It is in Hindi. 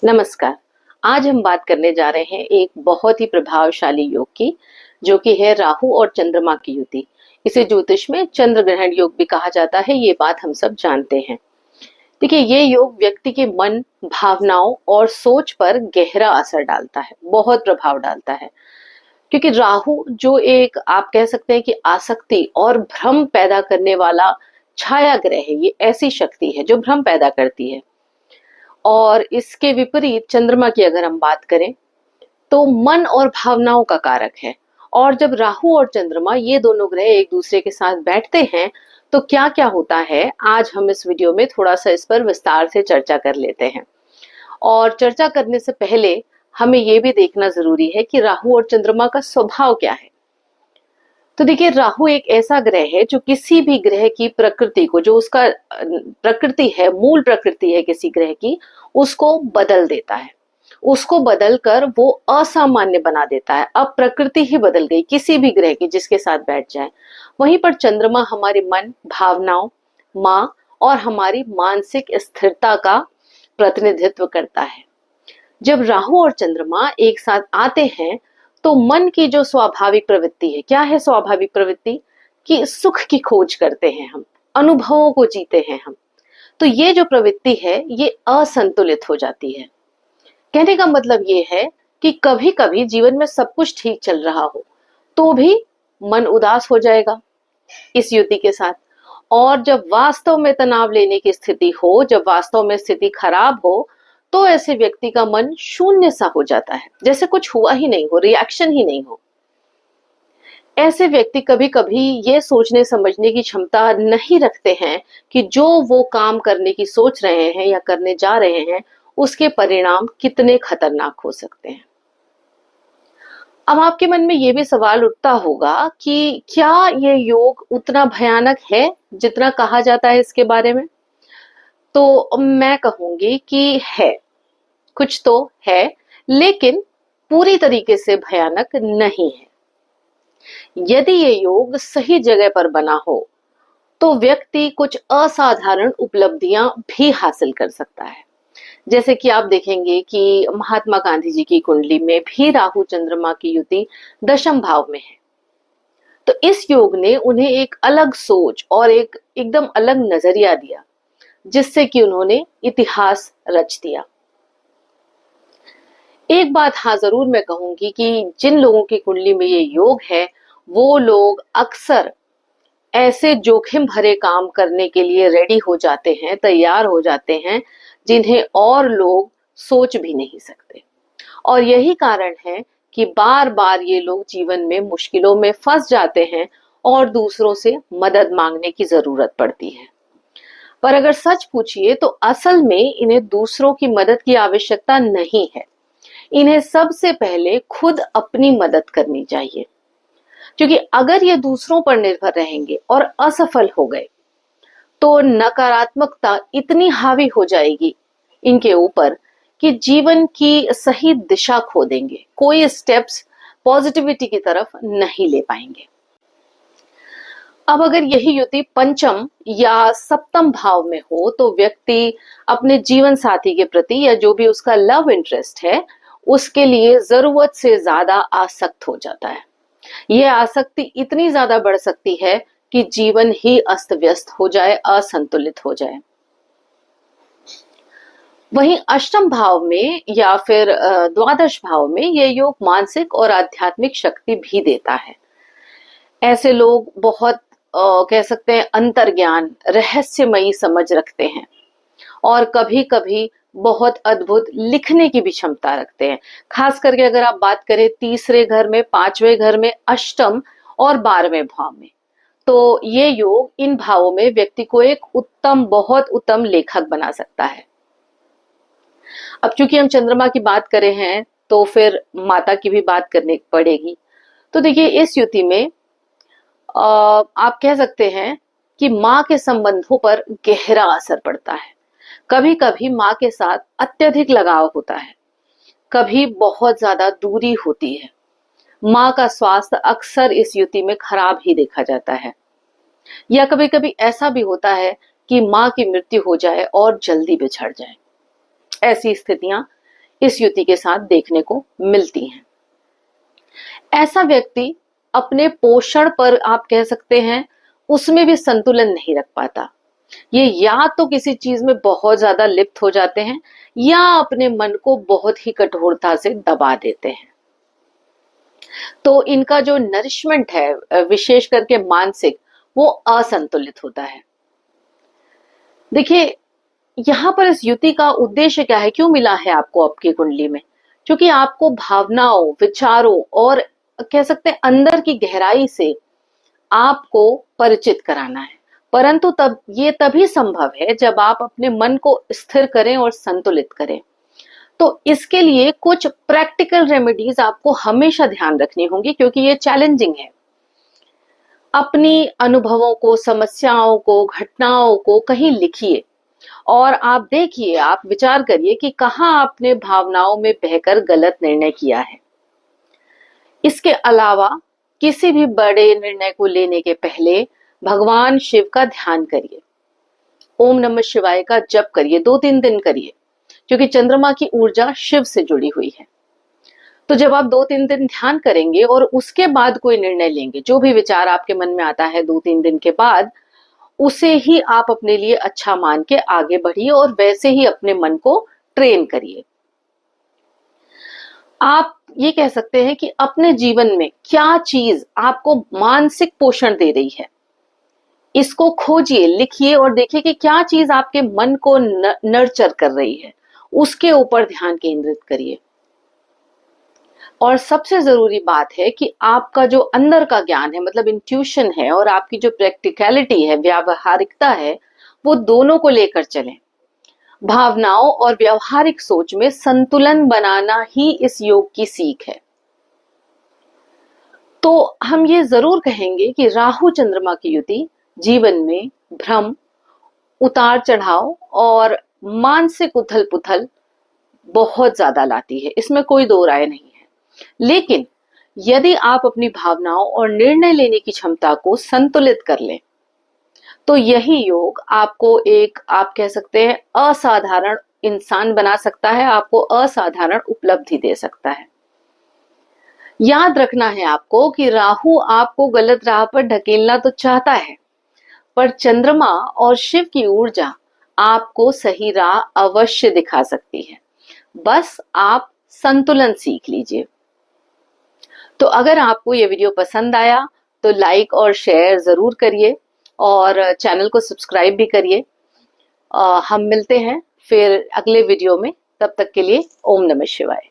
नमस्कार। आज हम बात करने जा रहे हैं एक बहुत ही प्रभावशाली योग की, जो कि है राहु और चंद्रमा की युति। इसे ज्योतिष में चंद्र ग्रहण योग भी कहा जाता है। ये बात हम सब जानते हैं। देखिए, ये योग व्यक्ति के मन, भावनाओं और सोच पर गहरा असर डालता है, बहुत प्रभाव डालता है। क्योंकि राहु जो एक आप कह सकते हैं कि आसक्ति और भ्रम पैदा करने वाला छाया ग्रह है। ये ऐसी शक्ति है जो भ्रम पैदा करती है। और इसके विपरीत चंद्रमा की अगर हम बात करें तो मन और भावनाओं का कारक है। और जब राहु और चंद्रमा ये दोनों ग्रह एक दूसरे के साथ बैठते हैं तो क्या क्या होता है, आज हम इस वीडियो में थोड़ा सा इस पर विस्तार से चर्चा कर लेते हैं। और चर्चा करने से पहले हमें ये भी देखना जरूरी है कि राहु और चंद्रमा का स्वभाव क्या है। तो देखिए, राहु एक ऐसा ग्रह है जो किसी भी ग्रह की प्रकृति को, जो उसका प्रकृति है, मूल प्रकृति है किसी ग्रह की, उसको बदल देता है। उसको बदलकर वो असामान्य बना देता है। अब प्रकृति ही बदल गई किसी भी ग्रह की जिसके साथ बैठ जाए। वहीं पर चंद्रमा हमारे मन, भावनाओं, माँ और हमारी मानसिक स्थिरता का प्रतिनिधित्व करता है। जब राहु और चंद्रमा एक साथ आते हैं तो मन की जो स्वाभाविक प्रवृत्ति है, क्या है स्वाभाविक प्रवृत्ति? कि सुख की खोज करते हैं हम, अनुभवों को जीते हैं हम। तो ये जो प्रवृत्ति है ये असंतुलित हो जाती है। कहने का मतलब ये है कि कभी कभी जीवन में सब कुछ ठीक चल रहा हो तो भी मन उदास हो जाएगा इस युति के साथ। और जब वास्तव में तनाव लेने की स्थिति हो, जब वास्तव में स्थिति खराब हो, तो ऐसे व्यक्ति का मन शून्य सा हो जाता है, जैसे कुछ हुआ ही नहीं हो, रिएक्शन ही नहीं हो। ऐसे व्यक्ति कभी कभी ये सोचने समझने की क्षमता नहीं रखते हैं कि जो वो काम करने की सोच रहे हैं या करने जा रहे हैं उसके परिणाम कितने खतरनाक हो सकते हैं। अब आपके मन में ये भी सवाल उठता होगा कि क्या ये योग उतना भयानक है जितना कहा जाता है इसके बारे में? तो मैं कहूंगी कि है, कुछ तो है, लेकिन पूरी तरीके से भयानक नहीं है। यदि ये योग सही जगह पर बना हो तो व्यक्ति कुछ असाधारण उपलब्धियां भी हासिल कर सकता है। जैसे कि आप देखेंगे कि महात्मा गांधी जी की कुंडली में भी राहु चंद्रमा की युति दशम भाव में है। तो इस योग ने उन्हें एक अलग सोच और एक एकदम अलग नजरिया दिया, जिससे कि उन्होंने इतिहास रच दिया। एक बात हाँ जरूर मैं कहूंगी कि जिन लोगों की कुंडली में ये योग है वो लोग अक्सर ऐसे जोखिम भरे काम करने के लिए रेडी हो जाते हैं, तैयार हो जाते हैं, जिन्हें और लोग सोच भी नहीं सकते। और यही कारण है कि बार बार ये लोग जीवन में मुश्किलों में फंस जाते हैं और दूसरों से मदद मांगने की जरूरत पड़ती है। पर अगर सच पूछिए तो असल में इन्हें दूसरों की मदद की आवश्यकता नहीं है। इन्हें सबसे पहले खुद अपनी मदद करनी चाहिए। क्योंकि अगर ये दूसरों पर निर्भर रहेंगे और असफल हो गए तो नकारात्मकता इतनी हावी हो जाएगी इनके ऊपर कि जीवन की सही दिशा खो देंगे, कोई स्टेप्स पॉजिटिविटी की तरफ नहीं ले पाएंगे। अब अगर यही युति पंचम या सप्तम भाव में हो तो व्यक्ति अपने जीवन साथी के प्रति या जो भी उसका लव इंटरेस्ट है उसके लिए जरूरत से ज्यादा आसक्त हो जाता है। यह आसक्ति इतनी ज्यादा बढ़ सकती है कि जीवन ही अस्त व्यस्त हो जाए, असंतुलित हो जाए। वहीं अष्टम भाव में या फिर द्वादश भाव में यह योग मानसिक और आध्यात्मिक शक्ति भी देता है। ऐसे लोग बहुत कह सकते हैं अंतर्ज्ञान, रहस्यमयी समझ रखते हैं और कभी कभी बहुत अद्भुत लिखने की भी क्षमता रखते हैं। खास करके अगर आप बात करें तीसरे घर में, पांचवें घर में, अष्टम और 12वें भाव में, तो ये योग इन भावों में व्यक्ति को एक उत्तम, बहुत उत्तम लेखक बना सकता है। अब चूंकि हम चंद्रमा की बात करें हैं तो फिर माता की भी बात करनी पड़ेगी। तो देखिए, इस युति में आप कह सकते हैं कि माँ के संबंधों पर गहरा असर पड़ता है। कभी कभी माँ के साथ अत्यधिक लगाव होता है, कभी बहुत ज्यादा दूरी होती है। माँ का स्वास्थ्य अक्सर इस युति में खराब ही देखा जाता है, या कभी कभी ऐसा भी होता है कि माँ की मृत्यु हो जाए और जल्दी बिछड़ जाए। ऐसी स्थितियां इस युति के साथ देखने को मिलती हैं। ऐसा व्यक्ति अपने पोषण पर आप कह सकते हैं उसमें भी संतुलन नहीं रख पाता। ये या तो किसी चीज में बहुत ज्यादा लिप्त हो जाते हैं या अपने मन को बहुत ही कठोरता से दबा देते हैं। तो इनका जो नरिशमेंट है विशेष करके मानसिक, वो असंतुलित होता है। देखिए, यहाँ पर इस युति का उद्देश्य क्या है, क्यों मिला है आपको आपकी कुंडली में? क्योंकि आपको भावनाओं, विचारों और कह सकते हैं अंदर की गहराई से आपको परिचित कराना है। परंतु तब ये तभी संभव है जब आप अपने मन को स्थिर करें और संतुलित करें। तो इसके लिए कुछ प्रैक्टिकल रेमेडीज आपको हमेशा ध्यान रखनी होंगी, क्योंकि ये चैलेंजिंग है। अपनी अनुभवों को, समस्याओं को, घटनाओं को कहीं लिखिए और आप देखिए, आप विचार करिए कि कहाँ आपने भावनाओं में बहकर गलत निर्णय किया है। इसके अलावा किसी भी बड़े निर्णय को लेने के पहले भगवान शिव का ध्यान करिए, ओम नमः शिवाय का जप करिए, 2-3 दिन करिए, क्योंकि चंद्रमा की ऊर्जा शिव से जुड़ी हुई है। तो जब आप 2-3 दिन ध्यान करेंगे और उसके बाद कोई निर्णय लेंगे, जो भी विचार आपके मन में आता है 2-3 दिन के बाद, उसे ही आप अपने लिए अच्छा मान के आगे बढ़िए और वैसे ही अपने मन को ट्रेन करिए। आप ये कह सकते हैं कि अपने जीवन में क्या चीज आपको मानसिक पोषण दे रही है, इसको खोजिए, लिखिए और देखिए कि क्या चीज आपके मन को नर्चर कर रही है, उसके ऊपर ध्यान केंद्रित करिए। और सबसे जरूरी बात है कि आपका जो अंदर का ज्ञान है, मतलब इंट्यूशन है, और आपकी जो प्रैक्टिकलिटी है, व्यावहारिकता है, वो दोनों को लेकर चलें। भावनाओं और व्यावहारिक सोच में संतुलन बनाना ही इस योग की सीख है। तो हम ये जरूर कहेंगे कि राहु चंद्रमा की युति जीवन में भ्रम, उतार चढ़ाव और मानसिक उथल पुथल बहुत ज्यादा लाती है, इसमें कोई दो राय नहीं है। लेकिन यदि आप अपनी भावनाओं और निर्णय लेने की क्षमता को संतुलित कर लें, तो यही योग आपको एक, आप कह सकते हैं, असाधारण इंसान बना सकता है, आपको असाधारण उपलब्धि दे सकता है। याद रखना है आपको कि राहु आपको गलत राह पर ढकेलना तो चाहता है, पर चंद्रमा और शिव की ऊर्जा आपको सही राह अवश्य दिखा सकती है। बस आप संतुलन सीख लीजिए। तो अगर आपको ये वीडियो पसंद आया तो लाइक और शेयर जरूर करिए और चैनल को सब्सक्राइब भी करिए। हम मिलते हैं फिर अगले वीडियो में, तब तक के लिए ओम नमः शिवाय।